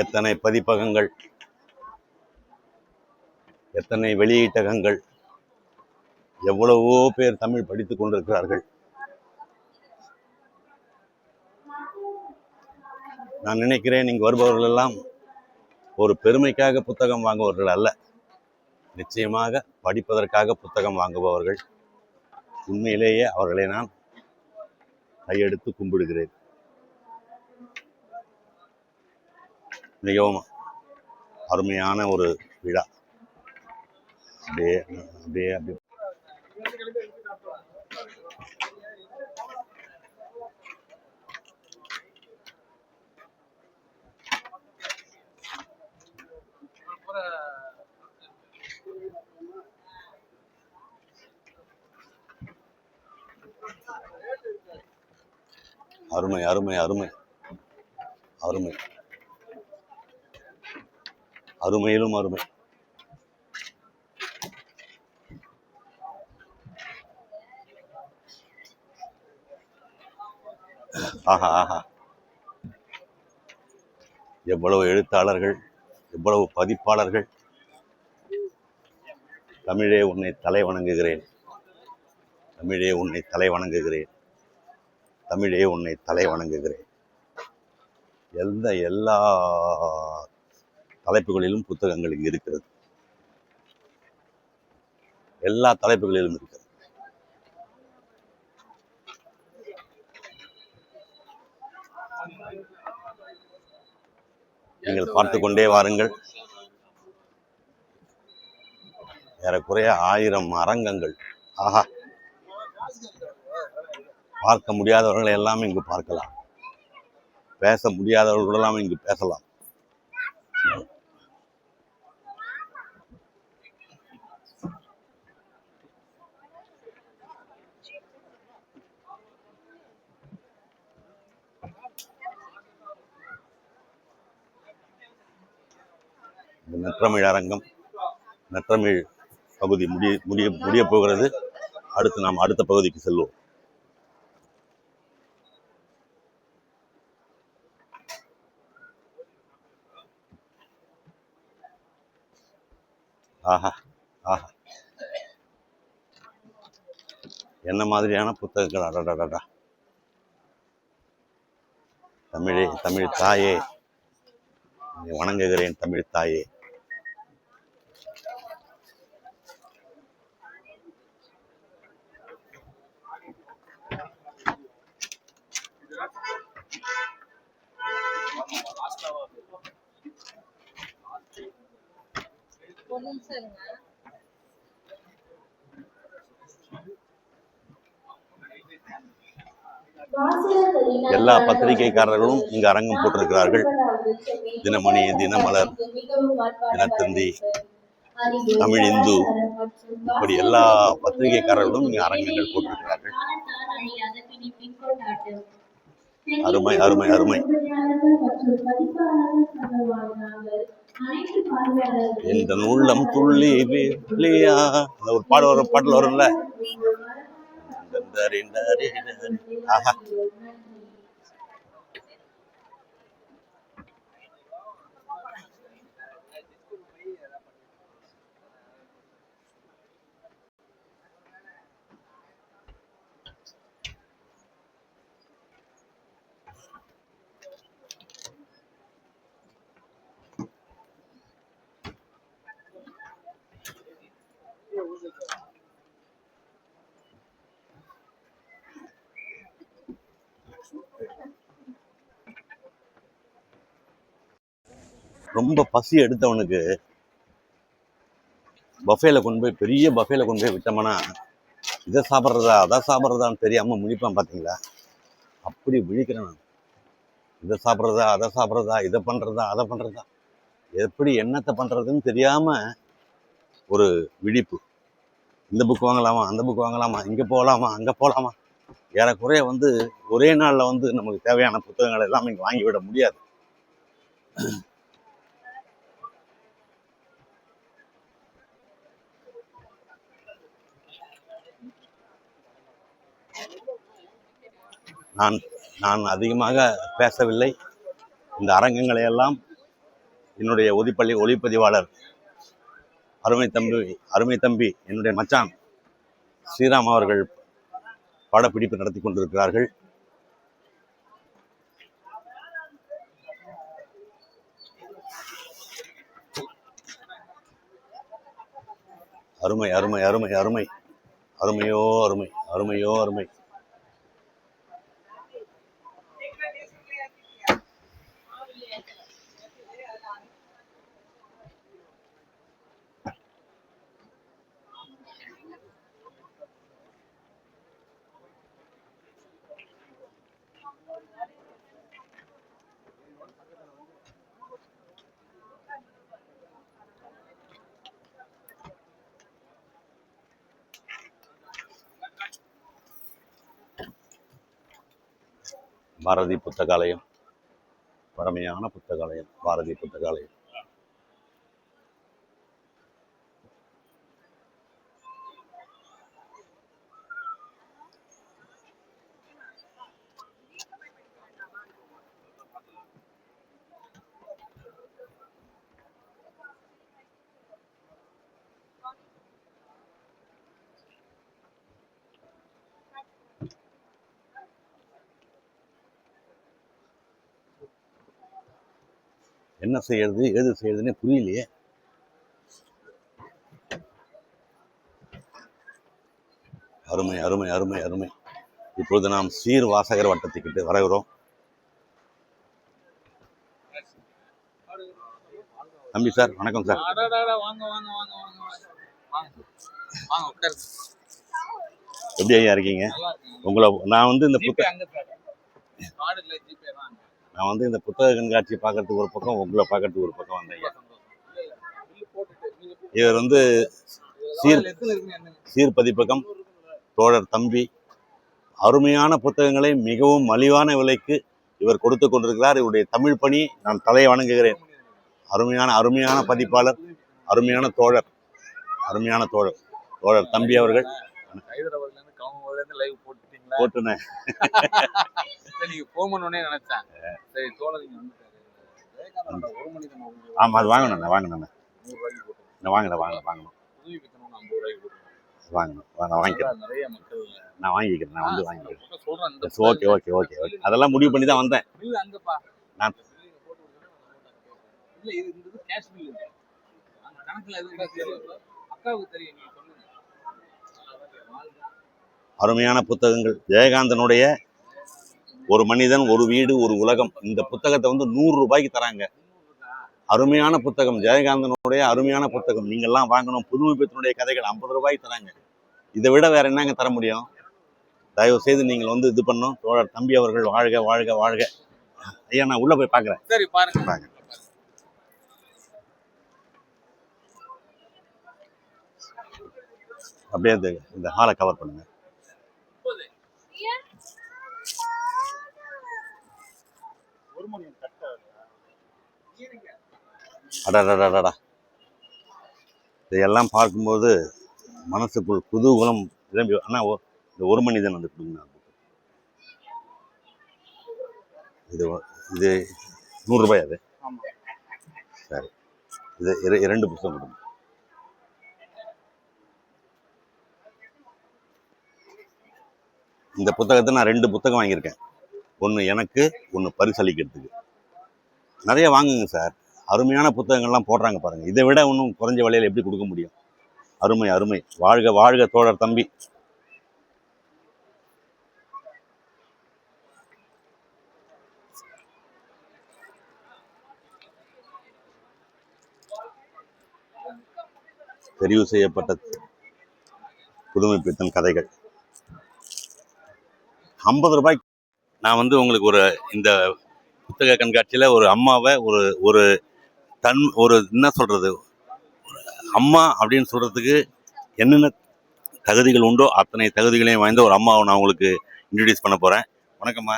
எத்தனை பதிப்பகங்கள், எத்தனை வெளியீட்டகங்கள், எவ்வளவோ பேர் தமிழ் படித்துக் கொண்டிருக்கிறார்கள். நான் நினைக்கிறேன் இங்கு வருபவர்கள் எல்லாம் ஒரு பெருமைக்காக புத்தகம் வாங்குபவர்கள் அல்ல, நிச்சயமாக படிப்பதற்காக புத்தகம் வாங்குபவர்கள். உண்மையிலேயே அவர்களை நான் கையெடுத்து கும்பிடுகிறேன். மிகவும் அருமையான ஒரு விழா. அப்படியே அப்படியே அப்படியே அருமை அருமை அருமை அருமை, அருமையிலும் அருமை. ஆஹா ஆஹா, எவ்வளவு எழுத்தாளர்கள், எவ்வளவு பதிப்பாளர்கள். தமிழே உன்னை தலை வணங்குகிறேன், தமிழே உன்னை தலை வணங்குகிறேன், தமிழே உன்னை தலை வணங்குகிறேன். எல்லா தலைப்புகளிலும் புத்தகங்கள் இங்கு இருக்கிறது, எல்லா தலைப்புகளிலும் இருக்கிறது. நீங்கள் பார்த்து கொண்டே வாருங்கள். ஏறக்குறைய 1000 அரங்கங்கள். ஆஹா, பார்க்க முடியாதவர்களை எல்லாம் இங்கு பார்க்கலாம், பேச முடியாதவர்களெல்லாம் இங்கு பேசலாம். இந்த நற்றமிழ் அரங்கம், நற்றமிழ் பகுதி முடிய போகிறது. அடுத்து நாம் அடுத்த பகுதிக்கு செல்வோம். ஆஹா ஆஹா, என்ன மாதிரியான புத்தகங்கள்! அடடடா, தமிழே, தமிழ் தாயே, வணங்குகிறேன் தமிழ் தாயே. எல்லா பத்திரிகைக்காரர்களும் இங்கு அரங்கம் போட்டிருக்கிறார்கள். தினமணி, தினமலர், தினத்தந்தி, தமிழ் இந்து, இப்படி எல்லா பத்திரிகைக்காரர்களும் இங்கு அரங்கங்கள் போட்டிருக்கிறார்கள். அருமை அருமை அருமை. இந்த உள்ளம் துள்ளி வேலியா, ஒரு பாடல் வரும்ல. ஆஹா, ரொம்ப பசி எடுத்தவனுக்கு பஃபேல கொண்டு போய், பெரிய பஃபேல கொண்டு போய் விட்டோம்னா, இதை சாப்பிட்றதா அதை சாப்பிட்றதான்னு தெரியாமல் முழிப்பான். பார்த்தீங்களா? அப்படி விழிக்கிறேன் நான். இதை சாப்பிட்றதா அதை சாப்பிட்றதா, இதை பண்ணுறதா அதை பண்ணுறதா, எப்படி என்னத்தை பண்ணுறதுன்னு தெரியாமல் ஒரு விழிப்பு. இந்த புக் வாங்கலாமா, அந்த புக் வாங்கலாமா, இங்கே போகலாமா, அங்கே போகலாமா, ஏறக்குறைய வந்து ஒரே நாளில் வந்து நமக்கு தேவையான புத்தகங்கள் எல்லாம் இங்கே வாங்கிவிட முடியாது. நான் அதிகமாக பேசவில்லை. இந்த அரங்கங்களை எல்லாம் என்னுடைய ஒளிப்பதிவாளர் அருமை தம்பி என்னுடைய மச்சான் ஸ்ரீராம் அவர்கள் படப்பிடிப்பு நடத்தி கொண்டிருக்கிறார்கள். அருமை அருமை அருமை அருமை அருமையோ அருமை அருமையோ அருமை. பாரதி புத்தகாலயம், பழமையான புத்தகாலயம், பாரதி புத்தகாலயம். என்ன செய்யறது ஏது செய்யறதுன்னே புரியலையே. அருமை அருமை அருமை அருமை. இப்பொழுது நாம் சீர் வாசகர் வட்டத்துக்கிட்டு வருகிறோம். தம்பி சார், வணக்கம் சார். எப்படி ஐயா இருக்கீங்க? உங்களை நான் வந்து இந்த புத்தக கண்காட்சி பார்க்கறதுக்கு ஒரு பக்கம், உங்களை பார்க்கறதுக்கு ஒரு பக்கம் வந்தேன். இவர் வந்து சீர் பதிப்பகம் தோழர் தம்பி. அருமையான புத்தகங்களை மிகவும் மலிவான விலைக்கு இவர் கொடுத்து கொண்டிருக்கிறார். இவருடைய தமிழ் பணி நான் தலையை வணங்குகிறேன். அருமையான பதிப்பாளர், அருமையான தோழர் தோழர் தம்பி அவர்கள். போட்டுனேன். ஆமா, அது வாங்கணும் வாங்கணும். நான் வாங்கிக்கிறேன். நான் வந்து வாங்கிக்கிறேன். Okay okay okay okay. அதெல்லாம் முடிவு பண்ணி தான் வந்தேன். நான் அருமையான புத்தகங்கள். ஜெயகாந்தனுடைய ஒரு மனிதன் ஒரு வீடு ஒரு உலகம், இந்த புத்தகத்தை வந்து 100 ரூபாய்க்கு தராங்க. அருமையான புத்தகம், ஜெயகாந்தனுடைய அருமையான புத்தகம். நீங்கள்லாம் வாங்கணும். புதுமைப்பித்தனுடைய கதைகள் 50 ரூபாய்க்கு தராங்க. இதை விட வேற என்னங்க தர முடியும்? தயவு செய்து நீங்கள் வந்து இது பண்ணும். தோழர் தம்பி அவர்கள் வாழ்க வாழ்க வாழ்க. ஐயா, நான் உள்ள போய் பார்க்குறேன். சரி, பாருங்க. அப்படியே இந்த ஹாலை கவர் பண்ணுங்க. அடடடடா, இதையெல்லாம் பார்க்கும்போது மனசுக்குள் குதூகலம் நிரம்பி. அண்ணா, இந்த ஒரு மனிதன் வந்து கொடுங்க. இது 100 ரூபாய். அது சரி. இது 2 புத்தகம் கொடுங்க. இந்த புத்தகத்தை நான் 2 புத்தகம் வாங்கியிருக்கேன். ஒன்று எனக்கு, ஒன்று பரிசளிக்கிறதுக்கு. நிறைய வாங்குங்க சார். அருமையான புத்தகங்கள்லாம் போடுறாங்க பாருங்க. இதை விட ஒன்றும் குறைஞ்ச விலையில் எப்படி கொடுக்க முடியும்? அருமை அருமை. வாழ்க வாழ்க தோழர் தம்பி. தெரிவு செய்யப்பட்ட புதுமைப்பித்தன் கதைகள் 50 ரூபாய்க்கு. நான் வந்து உங்களுக்கு இந்த புத்தக கண்காட்சியில் ஒரு அம்மாவை ஒரு என்ன சொல்றது, அம்மா அப்படின்னு சொல்றதுக்கு என்னென்ன தகுதிகள் உண்டோ அத்தனை தகுதிகளையும் வாய்ந்த ஒரு அம்மாவை நான் உங்களுக்கு இன்ட்ரடியூஸ் பண்ண போகிறேன். வணக்கம்மா,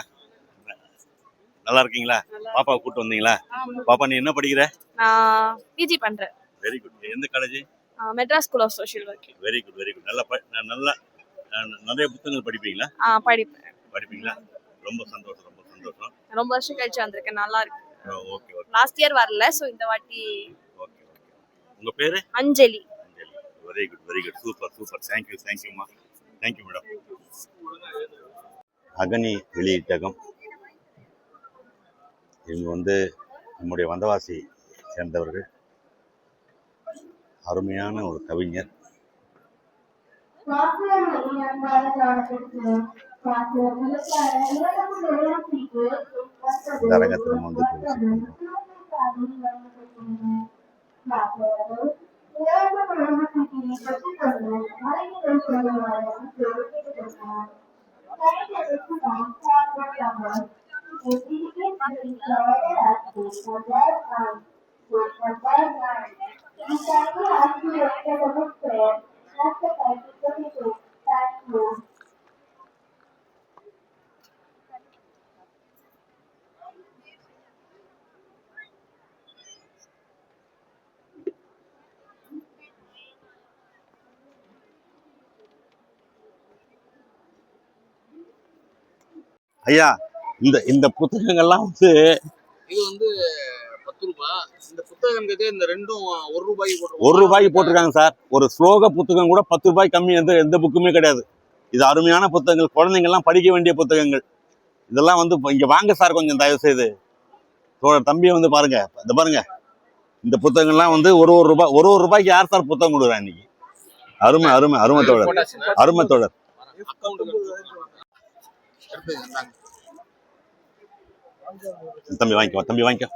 நல்லா இருக்கீங்களா? பாப்பாவை கூப்பிட்டு வந்தீங்களா? பாப்பா நீ என்ன படிக்கிற? நான் பிஜி பண்றேன். Very good. எந்த college? Madras school of social work. Very good very good. நல்லா நிறைய புத்தகங்கள் படிப்பீங்களா? படிப்பேன். படிப்பீங்களா? ரொம்ப சந்தோஷம் ரொம்ப சந்தோஷம். ரொம்ப வருஷம் கழிச்சு வந்திருக்கேன், நல்லா இருக்கு. Okay okay. லாஸ்ட் இயர் வரல, ஸோ இந்த வாட்டி. Okay okay. உங்க பேரு? Anjali. Very good very good. Super super. Thank you தேங்க்யூம்மா. Thank you madam. அகனி வெளியீட்டகம். இவங்க வந்து நம்முடைய வந்தவாசி சேர்ந்தவர்கள். அருமையான ஒரு கவிஞர். இந்த அரங்கத்தில் நம்ம வந்து ஐயா, இந்த புத்தகங்கள்லாம் வந்து இது வந்து 10 ரூபாய். இந்த புத்தகங்கிறது இந்த ரெண்டும் 1 ரூபாய்க்கு போட்டு 1 ரூபாய்க்கு போட்டிருக்காங்க சார். ஒரு ஸ்லோக புத்தகம் கூட 10 ரூபாய் கம்மி எந்த புக்குமே கிடையாது. இது அருமையான புத்தகங்கள், குழந்தைங்கள்லாம் படிக்க வேண்டிய புத்தகங்கள். இதெல்லாம் வந்து இங்க வாங்க சார், கொஞ்சம் தயவு செய்து தம்பியை வந்து பாருங்க. இந்த பாருங்க, இந்த புத்தகங்கள்லாம் வந்து ஒரு ரூபாய்க்கு யார் சார் புத்தகம் கொடுக்குறா இன்னைக்கு? அருமை அருமை அருமை தோழர், அருமை தோழர். தம்பி வாங்கிக்கோ, தம்பி வாங்கிக்கோ.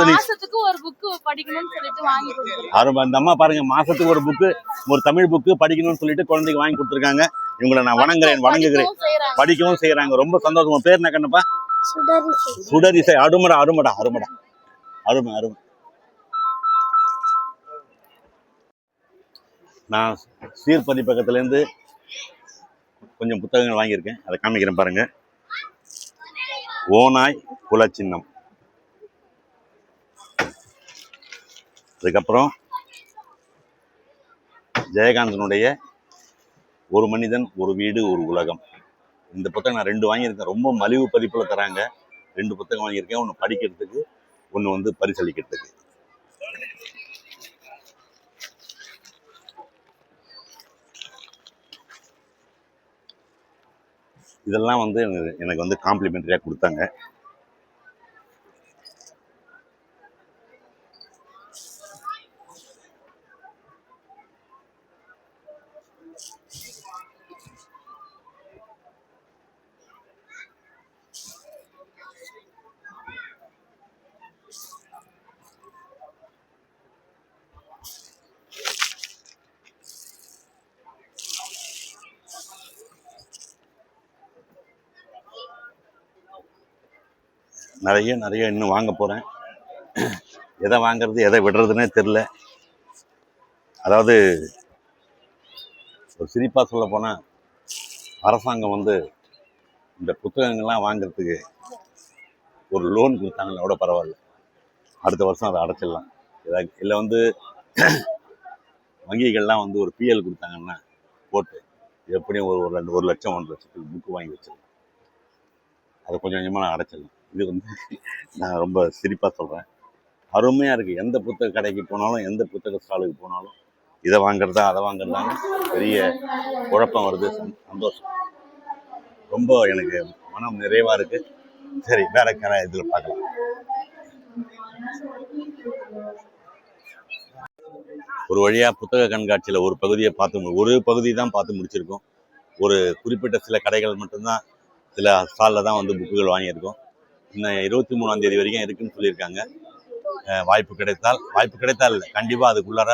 மாசத்துக்கு ஒரு புக் படிக்கணும்னு சொல்லிட்டு வாங்கி கொடுத்துருக்காங்க. அந்த அம்மா பாருங்க, மாசத்துக்கு ஒரு புக்கு, ஒரு தமிழ் புக்கு படிக்கணும்னு சொல்லிட்டு குழந்தைக்கு வாங்கி கொடுத்துருக்காங்க. இவங்களை நான் வணங்குகிறேன். படிக்கவும் செய்யறாங்க. ரொம்ப சந்தோஷம். பேர் என்ன கண்ணப்பா? சுடரிசை. அருமடா அருமடா அருமடா அருமை அருமை. நான் சீர்பதிப்பகத்திலேருந்து கொஞ்சம் புத்தகங்கள் வாங்கியிருக்கேன், அதை காமிக்கிறேன் பாருங்க. ஓநாய் குலச்சின்னம். அதுக்கப்புறம் ஜெயகாந்தனுடைய ஒரு மனிதன் ஒரு வீடு ஒரு உலகம். இந்த புத்தகம் நான் 2 வாங்கியிருக்கேன். ரொம்ப மலிவு பதிப்புல தராங்க. 2 புத்தகம் வாங்கியிருக்கேன். ஒன்று படிக்கிறதுக்கு, ஒன்று வந்து பரிசளிக்கிறதுக்கு. இதெல்லாம் வந்து எனக்கு வந்து காம்ப்ளிமெண்டரியா கொடுத்தாங்க. நிறைய இன்னும் வாங்க போகிறேன். எதை வாங்கிறது எதை விடுறதுன்னே தெரில. அதாவது ஒரு சிரிப்பாக சொல்ல போனால், அரசாங்கம் வந்து இந்த புத்தகங்கள்லாம் வாங்கிறதுக்கு ஒரு லோன் கொடுத்தாங்கன்னா கூட பரவாயில்ல, அடுத்த வருஷம் அதை அடைச்சிடலாம். இல்லை வந்து வங்கிகள்லாம் வந்து ஒரு பிஎல் கொடுத்தாங்கன்னா போட்டு எப்படியும் ஒரு லட்சம் 1 லட்சத்துக்கு புக்கு வாங்கி வச்சிடலாம். அதை கொஞ்சம் கொஞ்சமாக நான் அடைச்சிடலாம். இது வந்து நான் ரொம்ப சிரிப்பாக சொல்கிறேன். அருமையாக இருக்குது. எந்த புத்தக கடைக்கு போனாலும், எந்த புத்தக ஸ்டாலுக்கு போனாலும் இதை வாங்குறதா அதை வாங்குறதான்னு பெரிய குழப்பம் வருது. சந்தோஷம். ரொம்ப எனக்கு மனம் நிறைவாக இருக்குது. சரி, வேற இதில் பார்க்கலாம். ஒரு வழியாக புத்தக கண்காட்சியில் ஒரு பகுதியை ஒரு பகுதி தான் பார்த்து முடிச்சிருக்கோம். ஒரு குறிப்பிட்ட சில கடைகள் மட்டும்தான், சில ஸ்டாலில் தான் வந்து புக்குகள் வாங்கியிருக்கோம். இன்னும் 23ஆம் தேதி வரைக்கும் இருக்குன்னு சொல்லியிருக்காங்க. வாய்ப்பு கிடைத்தால் கண்டிப்பாக அதுக்குள்ளார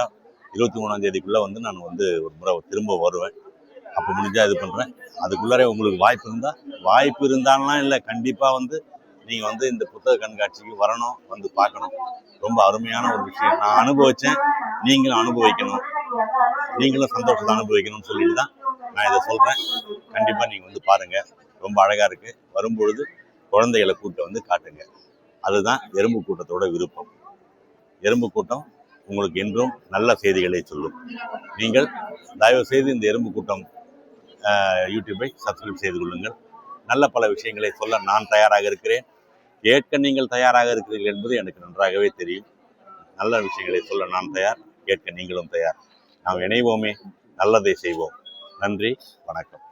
23ஆம் தேதிக்குள்ளே வந்து நான் வந்து ஒரு முறை திரும்ப வருவேன். அப்போ முடிஞ்சால் இது பண்ணுறேன். அதுக்குள்ளார உங்களுக்கு வாய்ப்பு இருந்தாலும் இல்லை, கண்டிப்பாக வந்து நீங்கள் வந்து இந்த புத்தக கண்காட்சிக்கு வரணும், வந்து பார்க்கணும். ரொம்ப அருமையான ஒரு விஷயம். நான் அனுபவித்தேன், நீங்களும் அனுபவிக்கணும், நீங்களும் சந்தோஷத்தை அனுபவிக்கணும்னு சொல்லிட்டு தான் நான் இதை சொல்கிறேன். கண்டிப்பாக நீங்கள் வந்து பாருங்கள், ரொம்ப அழகாக இருக்குது. வரும்பொழுது குழந்தைகளை கூட்ட வந்து காட்டுங்க. அதுதான் எறும்பு கூட்டத்தோட விருப்பம். எறும்பு கூட்டம் உங்களுக்கு என்றும் நல்ல செய்திகளை சொல்லும். நீங்கள் தயவு செய்து இந்த எறும்பு கூட்டம் யூடியூபை சப்ஸ்கிரைப் செய்து கொள்ளுங்கள். நல்ல பல விஷயங்களை சொல்ல நான் தயாராக இருக்கிறேன். கேட்க நீங்கள் தயாராக இருக்கிறீர்கள் என்பது எனக்கு நன்றாகவே தெரியும். நல்ல விஷயங்களை சொல்ல நான் தயார், கேட்க நீங்களும் தயார். நாம் இணைவோமே, நல்லதை செய்வோம். நன்றி, வணக்கம்.